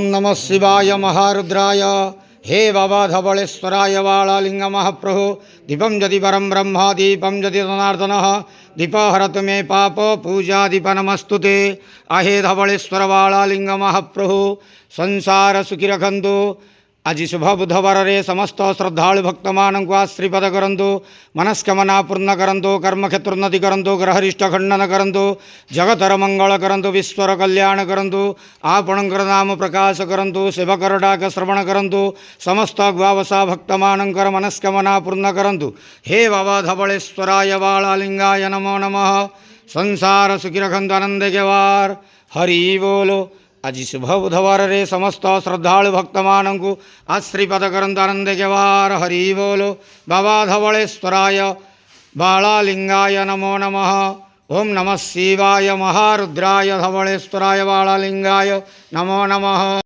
नमः शिवाय महारुद्राय। हे बाबा धवळेश्वराय वाळालिंग महाप्रभो। दीपं यदि परं ब्रह्म दीपं यदि जनार्दनः दीप हरतु मे पाप पूजा दीप नमस्तु ते। आहे धवळेश्वर वाळालिंग महाप्रभो संसार सुखी रखंतु। आज शुभ बुधवार रे समस्त श्रद्धालु भक्त मानक आश्रीपद करंतु। मनस्कामना पूर्ण करंतु। कर्मक्षेत्रोन्नति करंतु। ग्रहरिष्ट खंडन करंतु। जगतर मंगल करंतु। विश्वर कल्याण करंतु। आपणकर नाम प्रकाश करंतु। सेवकर डाक श्रवण करंतु। समस्त ग्वावसा भक्त मानकर मनस्कामना पूर्ण करंतु। हे बाबा धवळेश्वराय वाळालिंगाय नमो नमः। संसार सुखी रखंतु आनंद केवार। हरि बोलो। आज शुभ बुधवार रे समस्त श्रद्धालु भक्त मानू आश्रीपद करंतु आनंद केवार। हरि बोलो। बाबा धवळेश्वराय वाळालिंगाय नमो नमः। ओम नमः शिवाय महारुद्राय धवळेश्वराय वाळालिंगाय नमो नमः।